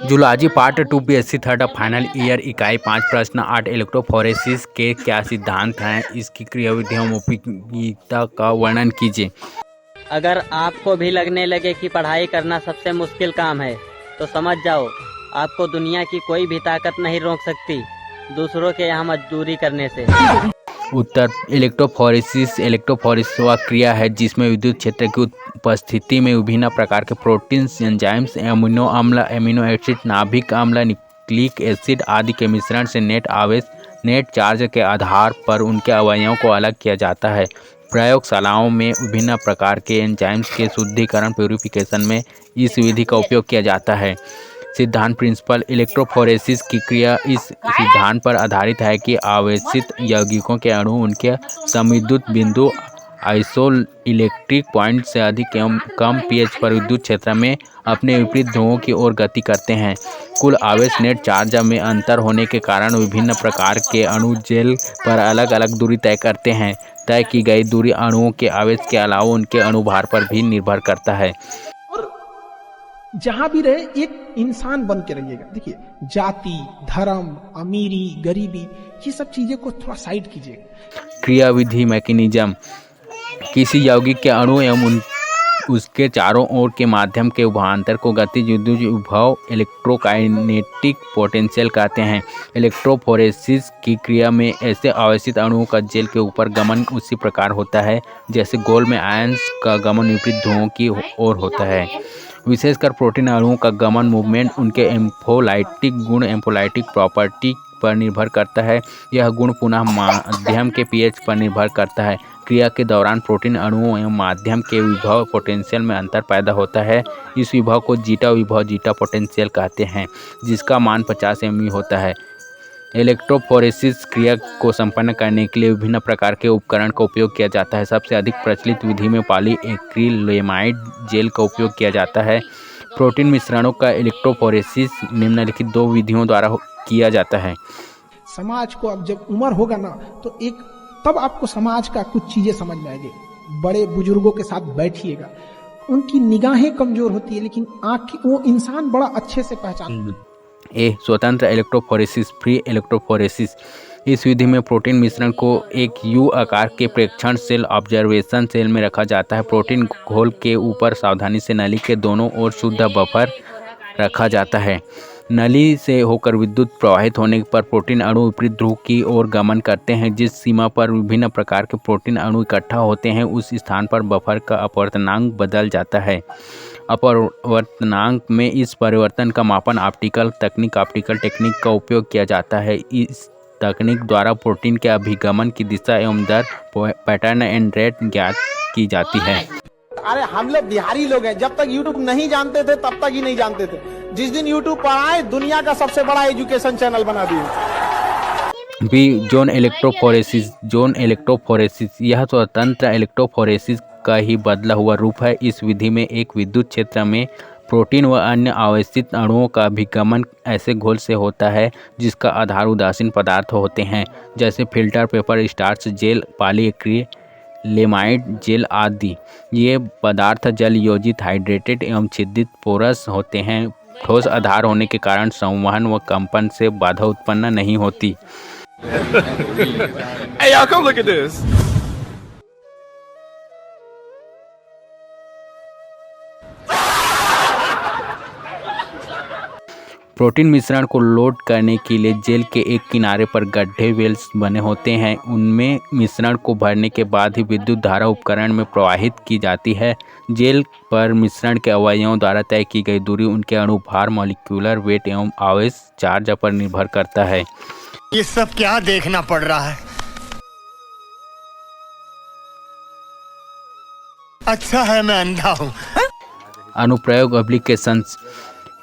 Zoology part 2 BSc third final year इकाई 5 प्रश्न 8 electrophoresis के क्या सिद्धांत हैं, इसकी क्रियाविधि एवं उपयोगिता का वर्णन कीजिए। अगर आपको भी लगने लगे कि पढ़ाई करना सबसे मुश्किल काम है तो समझ जाओ, आपको दुनिया की कोई भी ताकत नहीं रोक सकती दूसरों के यहाँ मजदूरी करने से। उत्तर, इलेक्ट्रोफोरेसिस वह क्रिया है जिसमें विद्युत क्षेत्र की उपस्थिति में विभिन्न प्रकार के प्रोटीन्स, एंजाइम्स, अमीनो अम्ल, एमिनो एसिड, नाभिक अम्ल, न्यूक्लिक एसिड आदि के मिश्रण से नेट आवेश, नेट चार्ज के आधार पर उनके अवयवों को अलग किया जाता है। प्रयोगशालाओं में विभिन्न प्रकार के एंजाइम्स के शुद्धिकरण प्यूरिफिकेशन में इस विधि का उपयोग किया जाता है। सिद्धांत प्रिंसिपल, इलेक्ट्रोफोरेसिस की क्रिया इस सिद्धांत पर आधारित है कि आवेशित यौगिकों के अणु उनके समविद्युत बिंदु आइसोइलेक्ट्रिक पॉइंट से अधिक एवं कम पीएच पर विद्युत क्षेत्र में अपने विपरीत ध्रुवों की ओर गति करते हैं। कुल आवेश नेट चार्ज में अंतर होने के कारण विभिन्न प्रकार के अणु जेल पर अलग अलग दूरी तय करते हैं। तय की गई दूरी अणुओं के आवेश के अलावा उनके अणुभार पर भी निर्भर करता है। जहां भी रहे एक इंसान बन के रहिएगा। देखिए, जाति, धर्म, अमीरी, गरीबी, ये सब चीजें को थोड़ा साइड कीजिएगा। क्रियाविधि मैकेनिज्म, किसी यौगिक के अणु एवं उसके चारों ओर के माध्यम के उभांतर को गतिज विद्युत विभव इलेक्ट्रोकाइनेटिक पोटेंशियल कहते हैं। इलेक्ट्रोफोरेसिस की क्रिया में ऐसे आवेशित अणुओं का जेल के ऊपर गमन उसी प्रकार होता है जैसे गोल में आयंस का गमन विपरीत ध्रुवों की ओर होता है। विशेषकर प्रोटीन अणुओं का गमन मूवमेंट उनके एम्फोलाइटिक गुण, एम्फोलाइटिक प्रॉपर्टी पर निर्भर करता है। यह गुण पुनः माध्यम के पीएच पर निर्भर करता है। क्रिया के दौरान प्रोटीन अणुओं एवं माध्यम के विभव पोटेंशियल में अंतर पैदा होता है। इस विभव को जीटा विभव, जीटा पोटेंशियल कहते हैं, जिसका मान 50 MeV होता है। इलेक्ट्रोफोरेसिस क्रिया को संपन्न करने के लिए विभिन्न प्रकार के उपकरण का उपयोग किया जाता है। सबसे अधिक प्रचलित विधि में पॉलीएक्रिलेमाइड जेल का उपयोग किया जाता है। प्रोटीन मिश्रणों का इलेक्ट्रोफोरेसिस निम्नलिखित 2 विधियों द्वारा किया जाता है। समाज को अब जब उम्र होगा ना तो तब आपको समाज का कुछ चीजें समझ में आएगी। बड़े बुजुर्गों के साथ बैठिएगा, उनकी निगाहें कमजोर होती है लेकिन वो इंसान बड़ा अच्छे से पहचान। स्वतंत्र इलेक्ट्रोफोरेसिस, फ्री इलेक्ट्रोफोरेसिस। इस विधि में प्रोटीन मिश्रण को एक यू आकार के प्रेक्षण सेल, ऑब्जर्वेशन सेल में रखा जाता है। प्रोटीन घोल के ऊपर सावधानी से नली के दोनों ओर शुद्ध बफर रखा जाता है। नली से होकर विद्युत प्रवाहित होने पर प्रोटीन अणु विपरीत ध्रुव की ओर गमन करते हैं। जिस सीमा पर विभिन्न प्रकार के प्रोटीन अणु इकट्ठा होते हैं उस स्थान पर बफर का अपवर्तनांक बदल जाता है। अपवर्तनांक में इस परिवर्तन का मापन ऑप्टिकल टेक्निक का उपयोग किया जाता है। इस तकनीक द्वारा प्रोटीन के अभिगमन की दिशा एवं दर, पैटर्न एंड रेट ज्ञात की जाती है। अरे हम लोग बिहारी लोग हैं, जब तक यूट्यूब नहीं जानते थे तब तक ही नहीं जानते थे। जिस दिन यूट्यूब पर आए, दुनिया का सबसे बड़ा एजुकेशन चैनल बना दिए। B, zone electrophoresis. यह स्वतंत्र इलेक्ट्रोफोरेसिस का ही बदला हुआ रूप है। इस विधि में एक विद्युत क्षेत्र में प्रोटीन व अन्य आवेशित अणुओं का अभिगमन ऐसे घोल से होता है जिसका आधार उदासीन पदार्थ होते हैं जैसे filter paper, starch gel, polyacrylamide gel आदि। ये पदार्थ जल योजित, हाइड्रेटेड एवं छिद्रित पोरस होते हैं। ठोस आधार होने के कारण संवहन व कंपन से बाधा उत्पन्न नहीं होती। Hey, y'all, come look at this. Protein मिश्रण को लोड करने के लिए जेल के एक किनारे पर गड्ढे वेल्स बने होते हैं। उनमें मिश्रण को भरने के बाद ही विद्युत धारा उपकरण में प्रवाहित की जाती है। जेल पर मिश्रण के अवयवों द्वारा तय की गई दूरी उनके अणुभार, मॉलिक्यूलर वेट एवं आवेश चार्ज पर निर्भर करता है। ये सब क्या देखना पड़ रहा है? अच्छा है मैं अंधा हूँ। अनुप्रयोग एप्लीकेशंस।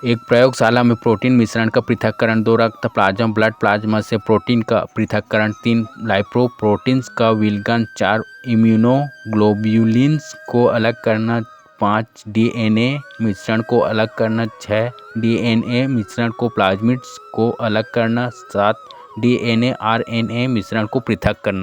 एक प्रयोगशाला में प्रोटीन मिश्रण का पृथक्करण, 2 रक्त प्लाज्मा ब्लड प्लाज्मा से प्रोटीन का पृथक्करण, 3 लाइपोप्रोटीन्स का विलयन, 4 इम्यूनोग्लोब्युलिन्स को अलग करना, 5 DNA मिश्रण को अलग करना, 6 DNA मिश्रण को प्लाज्मिड्स को अलग करना, 7 DNA RNA मिश्रण को पृथक करना।